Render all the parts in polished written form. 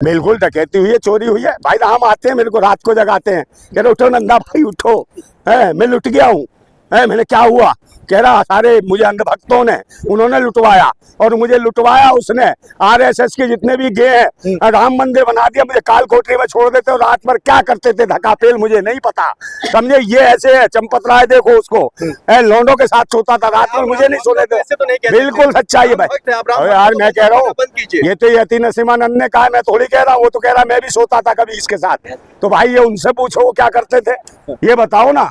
बिल्कुल डकैती हुई है, चोरी हुई है भाई। हम आते हैं, मेरे को रात को जगाते हैं, कह रहे उठो नंदा भाई उठो, है मैं लुट गया हूँ। है मैंने क्या हुआ, कह रहा सारे मुझे अंधभक्तों ने उन्होंने लुटवाया, और मुझे लुटवाया उसने आरएसएस के जितने भी गे हैं, राम मंदिर बना दिया, मुझे काल कोठरी में छोड़ देते और रात भर क्या करते थे धकापेल मुझे नहीं पता, समझे। ये ऐसे है चंपत राय, देखो उसको लौंडों के साथ सोता था रात भर, मुझे नहीं सोने दे। बिल्कुल सच्चाई है भाई। यार मैं कह रहा हूँ, ये तो यती नसीमानंद ने कहा, मैं थोड़ी कह रहा हूँ। वो तो कह रहा मैं भी सोता था कभी इसके साथ। तो भाई ये उनसे पूछो वो क्या करते थे, ये बताओ ना।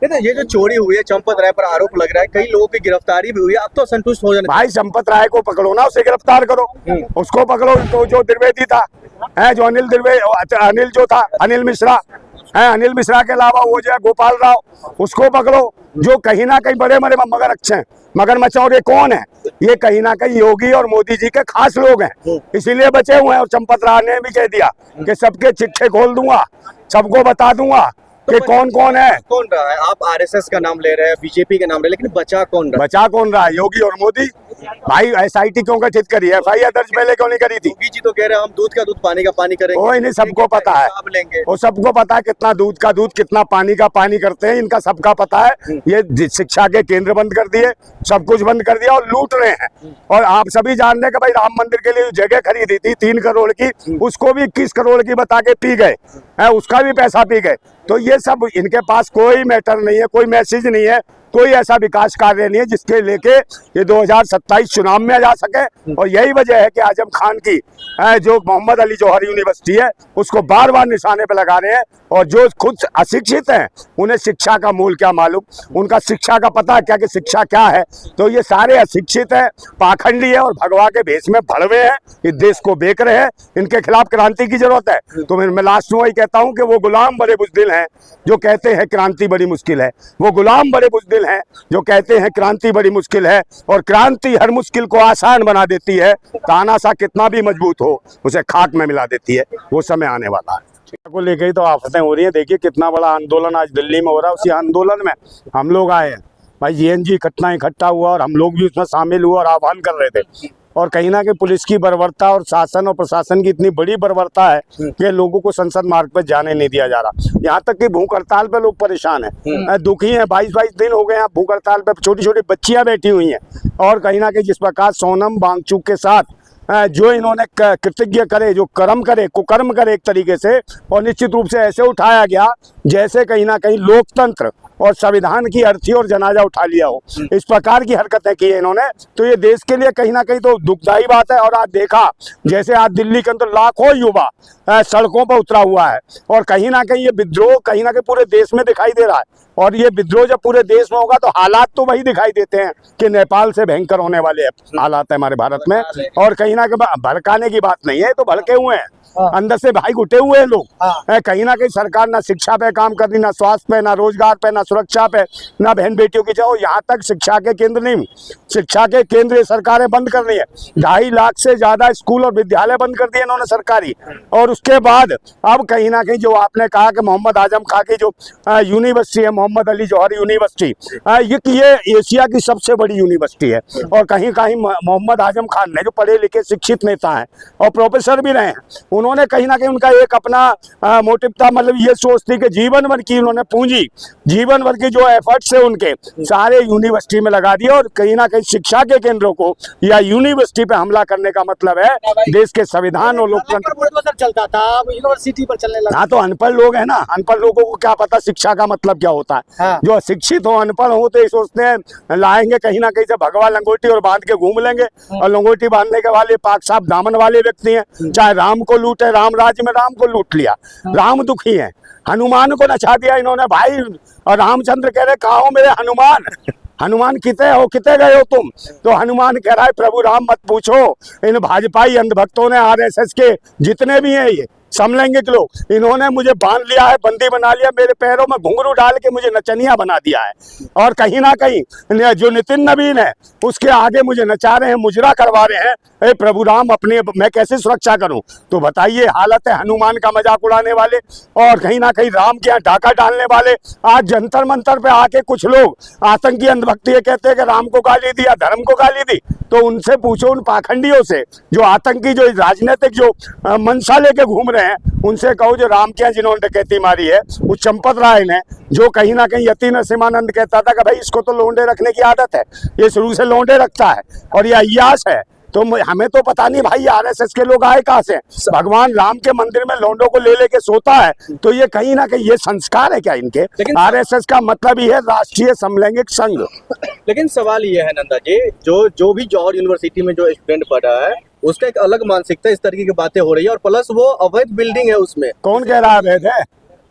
ये जो चोरी हुई है, चंपत राय पर आरोप लग रहा है, कई लोगों की गिरफ्तारी भी हुई है, अब तो संतुष्ट हो जाने। भाई चंपत राय को पकड़ो ना, उसे गिरफ्तार करो, उसको पकड़ो। तो जो द्विवेदी था, है जो अनिल जो था, अनिल मिश्रा है, अनिल मिश्रा के अलावा वो जो है गोपाल राव, उसको पकड़ो, जो कहीं ना कहीं बड़े बड़े मगरमच्छ हैं, मगरमच्छ। और ये कौन है, ये कहीं ना कहीं योगी और मोदी जी के खास लोग हैं, इसीलिए बचे हुए हैं। और चंपत राय ने भी कह दिया कि सबके चिट्ठे खोल दूंगा, सबको बता दूंगा कि कौन कौन है। कौन रहा है, आप आरएसएस का नाम ले रहे हैं, बीजेपी का नाम ले रहे हैं, लेकिन बचा कौन रहा है? बचा कौन रहा है, योगी और मोदी। भाई एसआईटी क्यों गठित करी है, एफआईआर दर्ज पहले क्यों नहीं करी थी? योगी जी तो कह रहे हैं हम दूध का दूध पानी का पानी करेंगे। कोई नहीं, सबको पता है, वो सबको पता है कितना दूध का दूध कितना पानी का पानी करते हैं, इनका सबका पता है। ये शिक्षा के केंद्र बंद कर दिए, सब कुछ बंद कर दिया और लूट रहे हैं। और आप सभी जान रहे कि भाई राम मंदिर के लिए जगह खरीदी थी 3 करोड़ की, उसको भी 21 करोड़ की बता के पी गए, उसका भी पैसा पी गए। तो ये सब इनके पास कोई मैटर नहीं है, कोई मैसेज नहीं है, कोई ऐसा विकास कार्य नहीं है जिसके लेके ये 2027 चुनाव में जा सके। और यही वजह है कि आजम खान की जो मोहम्मद अली जौहर यूनिवर्सिटी है उसको बार बार निशाने पे लगा रहे हैं। और जो खुद अशिक्षित हैं उन्हें शिक्षा का मूल क्या मालूम, उनका शिक्षा का पता क्या कि शिक्षा क्या है। तो ये सारे अशिक्षित हैं, पाखंडी है और भगवा के भेष में भड़वे हैं, इस देश को बेच रहे हैं। इनके खिलाफ क्रांति की जरूरत है। तो मैं लास्ट में वही कहता हूँ कि वो गुलाम बड़े बुज़दिल हैं जो कहते हैं क्रांति बड़ी मुश्किल है, वो गुलाम बड़े बुज़दिल हैं जो कहते हैं क्रांति बड़ी मुश्किल है। और क्रांति हर मुश्किल को आसान बना देती है, तानाशाह कितना भी मजबूत हो उसे खाक में मिला देती है। वो समय आने वाला है को लेकर ही तो आफतें हो रही हैं। देखिए कितना बड़ा आंदोलन आज दिल्ली में हो रहा है, उसी आंदोलन में हम लोग आए हैं भाई। जीएनजी इकट्ठा हुआ और हम लोग भी उसमें शामिल हुए और आह्वान कर रहे थे। और कहीं ना कहीं पुलिस की बर्बरता और शासन और प्रशासन की इतनी बड़ी बर्बरता है कि लोगों को संसद मार्ग पर जाने नहीं दिया जा रहा। यहाँ तक कि भूख हड़ताल पे लोग परेशान हैं, दुखी हैं। 22-22 दिन हो गए हैं भूख हड़ताल पे, छोटी छोटी बच्चियां बैठी हुई हैं। और कहीं ना कहीं जिस प्रकार सोनम वांगचुक के साथ जो इन्होंने कृतज्ञ करे, जो कर्म करे, कुकर्म करे एक तरीके से, और निश्चित रूप से ऐसे उठाया गया जैसे कहीं ना कहीं लोकतंत्र और संविधान की अर्थी और जनाजा उठा लिया हो। इस प्रकार की हरकतें की है इन्होंने, तो ये देश के लिए कहीं ना कहीं तो दुखदायी बात है। और आज देखा जैसे आज दिल्ली के अंदर लाखों युवा सड़कों पर उतरा हुआ है, और कहीं ना कहीं ये विद्रोह कहीं ना कहीं पूरे देश में दिखाई दे रहा है। और ये विद्रोह जब पूरे देश में होगा तो हालात तो वही दिखाई देते हैं कि नेपाल से भयंकर होने वाले हालात है हमारे भारत में। और कहीं ना कहीं भड़काने की बात नहीं है, तो भड़के हुए हैं अंदर से भाई, घुटे हुए हैं लोग। कहीं ना कहीं सरकार ना शिक्षा पे काम कर रही, ना स्वास्थ्य पे, ना रोजगार पे, ना सुरक्षा पे, ना बहन बेटियों की चाहो। यहाँ तक शिक्षा के केंद्र नहीं, शिक्षा के केंद्र सरकारें बंद कर रही है। 2.5 लाख से ज्यादा स्कूल और विद्यालय बंद कर दिए इन्होंने सरकारी। और उसके बाद अब कहीं ना कहीं जो आपने कहा कि मोहम्मद आजम खान की जो यूनिवर्सिटी है, मोहम्मद अली जौहर यूनिवर्सिटी, ये एशिया की सबसे बड़ी यूनिवर्सिटी है। और कहीं कहीं मोहम्मद आजम खान ने, जो पढ़े लिखे शिक्षित नेता हैं और प्रोफेसर भी रहे हैं, उन्होंने कहीं ना कहीं उनका एक अपना मोटिव था, मतलब ये सोच थी कि जीवन भर की उन्होंने पूंजी, जीवन भर की जो एफर्ट्स है उनके सारे यूनिवर्सिटी में लगा दिए। और कहीं ना कहीं शिक्षा के केंद्रों को या यूनिवर्सिटी पे हमला करने का मतलब है देश के संविधान और लोकतंत्र चलता था, यूनिवर्सिटी पर चलने लगा। हाँ, तो अनपढ़ लोग है ना, अनपढ़ लोगों को क्या पता शिक्षा का मतलब क्या होता है। जो अशिक्षित हो, अनपढ़ हो, तो ये सोचते हैं लाएंगे कहीं ना कहीं से भगवा लंगोटी और बांध के घूम लेंगे। और लंगोटी बांधने के वाले पाक साहब दामन वाले व्यक्ति हैं, चाहे राम को लूटे, राम राज्य में राम को लूट लिया, राम दुखी है। हनुमान को नचा दिया इन्होंने भाई, और रामचंद्र कह रहे कहाँ हो मेरे हनुमान, हनुमान कितने हो, कितने गए हो तुम? तो हनुमान कह रहा है प्रभु राम मत पूछो, इन भाजपाई अंधभक्तों ने, आरएसएस के जितने भी हैं समलैंगिक लोग, इन्होंने मुझे बांध लिया है, बंदी बना लिया, मेरे पैरों में घुंघरू डाल के मुझे नचनिया बना दिया है। और कहीं ना कहीं जो नितिन नवीन है उसके आगे मुझे नचा रहे हैं, मुजरा करवा रहे हैं। ए प्रभु राम, अपने मैं कैसे सुरक्षा करूं? तो बताइए, हालत है हनुमान का मजाक उड़ाने वाले और कहीं ना कहीं राम के यहाँ डाका डालने वाले। आज जंतर मंतर पे आके कुछ लोग आतंकी अंधभक्ति कहते हैं कि राम को गाली दी या धर्म को गाली दी। तो उनसे पूछो, उन पाखंडियों से जो आतंकी, जो राजनीतिक जो मंशा लेके घूम रहे हैं, उनसे कहो जो राम के यहाँ जिन्होंने डकैती मारी है, वो चंपत राय ने, जो कहीं ना कहीं यति नरसिम्हानंद कहता था कि भाई इसको तो लोंडे रखने की आदत है, ये शुरू से लोंडे रखता है और ये अय्यास है। तो हमें तो पता नहीं भाई आरएसएस के लोग आए कहाँ से। भगवान राम के मंदिर में लोंडों को ले लेके सोता है, तो ये कहीं ना कहीं ये संस्कार है क्या इनके? आरएसएस का मतलब ही है राष्ट्रीय समलैंगिक संघ। लेकिन सवाल ये है नंदा जी, जो भी जौहर यूनिवर्सिटी में जो स्टूडेंट पढ़ रहा है उसका एक अलग मानसिकता, इस तरीके की बातें हो रही है और प्लस वो अवैध बिल्डिंग है उसमें। कौन कह रहा है अवैध है?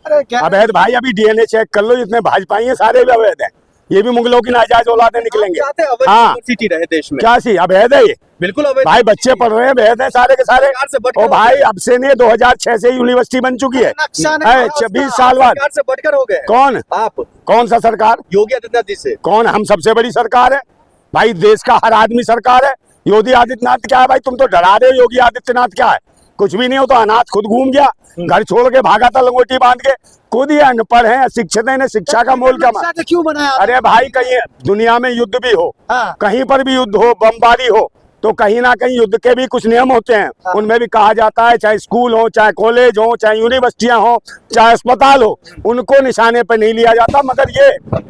अरे क्या अवैध भाई, अभी डीएनए चेक कर लो, जितने भाजपाई हैं सारे भी अवैध है। ये भी मुगलों की नाजायज औलादे निकलेंगे। हाँ, यूनिवर्सिटी रहे देश में, क्या सी अवैध है ये? बिल्कुल अवैध भाई, बच्चे पढ़ रहे हैं, अवैध है सारे के सारे। और भाई अब से नहीं, 2006 से यूनिवर्सिटी बन चुकी है, 20 साल बाद। सरकार से बढ़कर हो गए। कौन? आप? कौन सा सरकार? योगी आदित्यनाथ जी से। कौन? हम सबसे बड़ी सरकार है भाई, देश का हर आदमी सरकार है। योगी आदित्यनाथ क्या है भाई? तुम तो डरा रहे हो। योगी आदित्यनाथ क्या है? कुछ भी नहीं हो। तो अनाथ खुद घूम गया, घर छोड़ के भागा था लंगोटी बांध के। खुद ही अनपढ़ है, अशिक्षित है, इन्हें शिक्षा का मोल क्या? क्यों बनाया? अरे भाई, कहीं दुनिया में युद्ध भी हो, हाँ। कहीं पर भी युद्ध हो, बमबारी हो, तो कहीं ना कहीं युद्ध के भी कुछ नियम होते हैं। हाँ। उनमें भी कहा जाता है, चाहे स्कूल हो, चाहे कॉलेज हो, चाहे यूनिवर्सिटियां हो, चाहे अस्पताल हो, उनको निशाने पर नहीं लिया जाता। मगर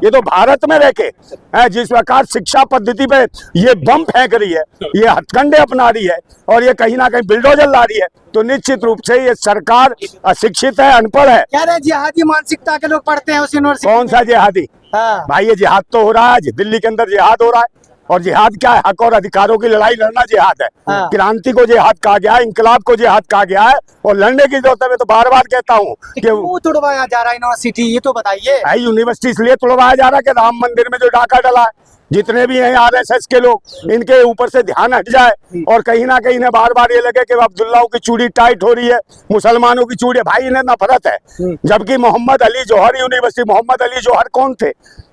ये तो भारत में रह के जिस प्रकार शिक्षा पद्धति पे ये बम फेंक रही है, ये हथकंडे अपना रही है और ये कहीं ना कहीं बिल्डोजर ला रही है, तो निश्चित रूप से ये सरकार अशिक्षित है, अनपढ़ है। कह रहे जिहादी मानसिकता के लोग पढ़ते हैं उस यूनिवर्सिटी। कौन सा जिहादी? हाँ। भाई, ये जिहाद तो हो रहा है, दिल्ली के अंदर जिहाद हो रहा है। और जिहाद क्या है? हक और अधिकारों की लड़ाई लड़ना जिहाद है। हाँ। क्रांति को जिहाद कहा गया है, इंकलाब को जिहाद कहा गया है और लड़ने की जरूरत है। मैं तो बार बार कहता हूँ कि क्यों तोड़वाया जा रहा है यूनिवर्सिटी, ये तो बताइए। भाई, यूनिवर्सिटी इसलिए तोड़वाया जा रहा है कि राम मंदिर में जो डाका डला है, जितने भी हैं आरएसएस के लोग, इनके ऊपर से ध्यान हट जाए और कहीं ना कहीं इन्हें बार बार ये लगे कि अब्दुल्लाओं की चूड़ी टाइट हो रही है, मुसलमानों की चूड़ी। भाई, इन्हें नफरत है। जबकि मोहम्मद अली जौहर यूनिवर्सिटी, मोहम्मद अली जौहर कौन थे?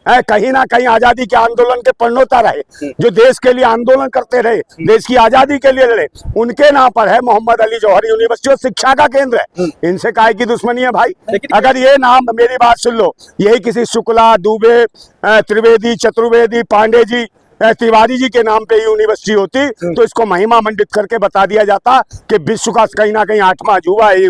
कहीं ना कहीं आजादी के आंदोलन के प्रणेता रहे, जो देश के लिए आंदोलन करते रहे, देश की आजादी के लिए लड़े। उनके नाम पर है मोहम्मद अली जौहर यूनिवर्सिटी और शिक्षा का केंद्र है। इनसे काहे की दुश्मनी है भाई? अगर ये नाम, मेरी बात सुन लो, यही किसी शुक्ला, दुबे, त्रिवेदी, चतुर्वेदी, पांडे जी, तिवारी जी के नाम पे यूनिवर्सिटी होती, तो इसको महिमा मंडित करके बता दिया जाता कि विश्व का कहीं ना कहीं 8वां अजूबा है।